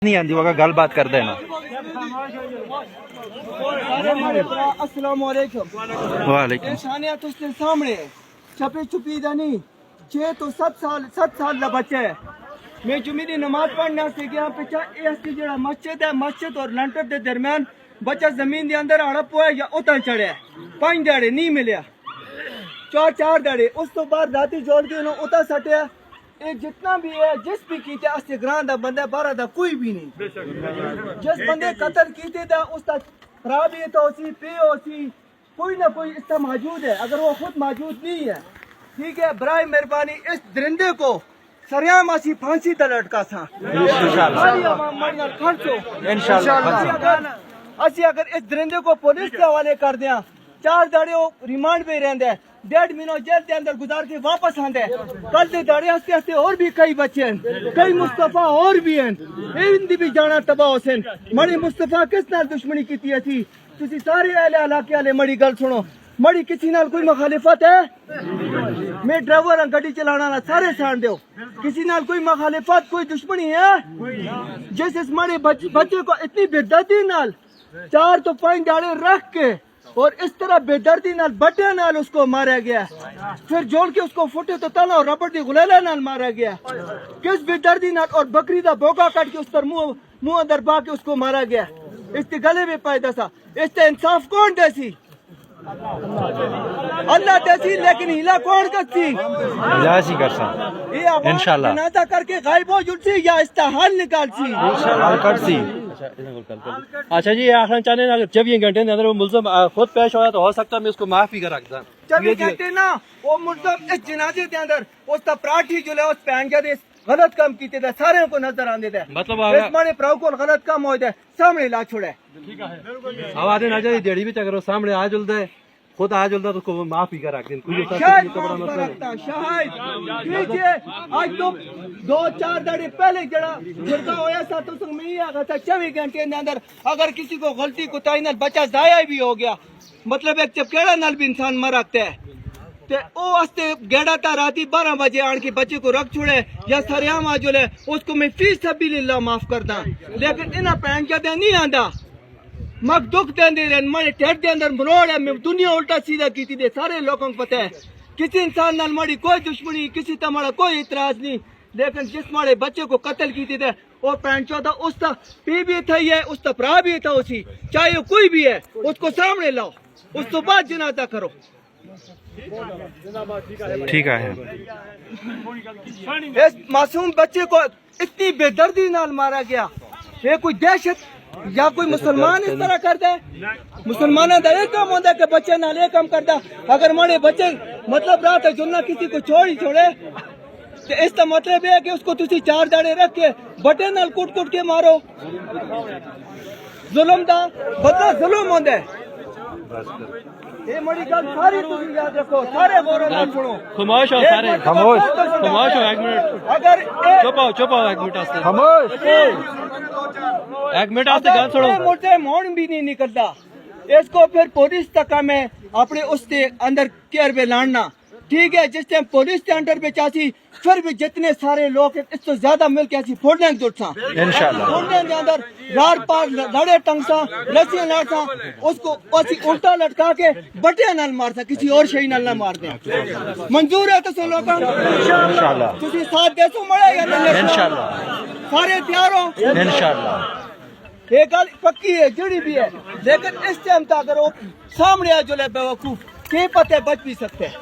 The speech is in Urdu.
نہیں آندی وگا گل بات کر دینا. السلام علیکم. وعلیکم. انسانیت اس کے سامنے چھپی چھپی دا نہیں. 6 تو 7 سال دا بچہ ہے. میں جمعے دی نماز پڑھنا سے گیا پچھا اس جڑا مسجد ہے، مسجد اور لنٹر دے درمیان بچہ زمین دے اندر ہڑپ ہوا ہے یا اتر چڑھیا. 5 دہاڑے نہیں ملیا، 4 دہاڑے. اس تو بعد راتی جوڑ کے انہوں اتر سٹیا. یہ جتنا بھی ہے جس بھی کیتے اس گران دا بندہ بارہ دا کوئی بھی نہیں. جس بندے قتل کیتے دا اس تا خرابی تو اسی پی اسی کوئی نہ کوئی اس کا موجود ہے. اگر وہ خود موجود نہیں ہے ٹھیک ہے، برائے مہربانی اس درندے کو سریام اسی پھانسی تے لٹکا سا اسی. اگر اس درندے کو پولیس کے حوالے کر دیا 4 دہاڑے ریمانڈ پہ رہندا ہے، 1.5 مہینہ جیل کے اندر گزار کے واپس آندا ہے. کل دے دہاڑے ہستے ہستے اور بھی کئی بچے ہیں، کئی مصطفیٰ اور بھی ہیں، ان دی بھی جانا تباہ ہو سن. مڑی مصطفیٰ کس نال دشمنی کیتی ہے؟ تسی سارے اہل علاقے والے مڑی گل سنو. مڑی کسی نال کوئی مخالفت ہے؟ میں ڈرائیور ہاں، گاڑی چلانا نہ سارے سان دیو. کسی نال کوئی مخالفت کوئی دشمنی ہے؟ جس اس مڑے بچے کو اتنی بے دردی نال 4 تو 5 دہاڑے رکھ کے اور اس طرح بے دردی نال بٹے نال اس کو مارا گیا، پھر جوڑ کے اس کو فٹے تو تالا اور ربڑ دی غلیلہ نال مارا گیا. کس بے دردی نال اور بکری دا بوکا کٹ کے اس پر منہ اندر با کے اس کو مارا گیا. اس کے گلے میں پیدا تھا. اس تے انصاف کون دے سی؟ اللہ دے سی. لیکن ہیلا کون کرتی؟ اجازت ہی کر سا انشاءاللہ جنازہ کر کے غائب ہو جلسی یا اس کا حل نکال سی انشاءاللہ کر سی. اچھا جی آخر چاہنے نا 24 گھنٹے کے اندر وہ ملزم خود پیش ہوا تو ہو سکتا ہے میں اس کو معافی کر رکھتا. 24 گھنٹے نا وہ ملزم اس جنازے کے اندر اس کا پراٹھی جو ہے اس پہن کے غلط کام کیتے تھے سارے کو نظر آندے تھے. مطلب اس مانے پراؤ کو غلط کام ہوئے تھے سامنے لا چھوڑے. آواز نہ جائے دیڑی بھی اگر وہ سامنے آ جلدا ہے خود آ جلدا تو اس کو معافی کر رکھ دیں. شاید شاید آج تو 2-4 دہاڑے پہلے جڑا جرگا ہویا سا تو سنگ میں آگا تھا 24 گھنٹے کے اندر اگر کسی کو غلطی کوتاہی نال بچہ ضائع بھی ہو گیا، مطلب ایک چپکیڑا نال بھی انسان مر رکھتا ہے تے او واسطے گیڑا تا راتی 12 بجے آن کے بچے کو رکھ چھوڑے یا سریام آ جلے اس کو میں فی سبیل اللہ معاف کردا. لیکن انہاں پہن کے دے نہیں آندا مگ دکھ دے رہن مارے ٹھٹ دے اندر مروڑ ہے. میں دنیا الٹا سیدھا کیتی دے سارے لوگوں کو پتہ ہے. کسی انسان نال ماڑی کوئی دشمنی، کسی تا ماڑا کوئی اعتراض نہیں. لیکن جس ماڑے بچے کو قتل کیتی دے اور پینٹ چوتھا اس تا پی بھی تھا ہے، اس تا پرا بھی تھا اسی، چاہے کوئی بھی ہے اس کو سامنے لاؤ، اس تو بعد جنازہ کرو. ٹھیک ہے. اس معصوم بچے کو اتنی بے دردی نال مارا گیا. یہ کوئی دہشت یا کوئی مسلمان اس طرح کرتا ہے؟ مسلمانوں کا یہ کام ہوتا ہے کہ بچے نال یہ کام کرتا. اگر ماڑے بچے مطلب رات ہے جنہ کسی کو چھوڑ ہی چھوڑے تو اس کا مطلب یہ ہے کہ اس کو تسی 4 دہاڑے رکھ کے بٹے نال کٹ کٹ کے مارو. ظلم دا بدلہ ظلم ہوتا ہے. یہ مڑی گل ساری تسی یاد رکھو، سارے غور و فکر سنو. خاموش ہو سارے، خاموش خاموش ہو. 1 منٹ اگر چپ ہو 1 منٹ واسطے. خاموش 1 منٹ واسطے گل سنو. مجھے مون بھی نہیں نکلتا. اس کو پھر پولیس تک میں اپنے اس کے اندر کیئر پہ لاننا ٹھیک ہے. جس ٹائم پولیس کے انڈر پہ چاہتی پھر بھی جتنے سارے لوگ اس سے زیادہ مل کے ایسی پھوڑنے جڑ سا انشاءاللہ پھوڑنے کے اندر رار پار لڑے ٹنگ سا رسیاں لاڑ سا اس کو اسی الٹا لٹکا کے بٹیا نال مار سا کسی اور شئی نال نہ مار دیں. منظور ہے تو لوگوں انشاءاللہ تسی ساتھ دے سو مڑے یا نہیں؟ انشاءاللہ سارے تیار ہو؟ انشاءاللہ. یہ گل پکی ہے جڑی بھی ہے. لیکن اس ٹائم تک اگر وہ سامنے آ جو لے بیوقوف کی پتہ بچ بھی سکتے ہیں.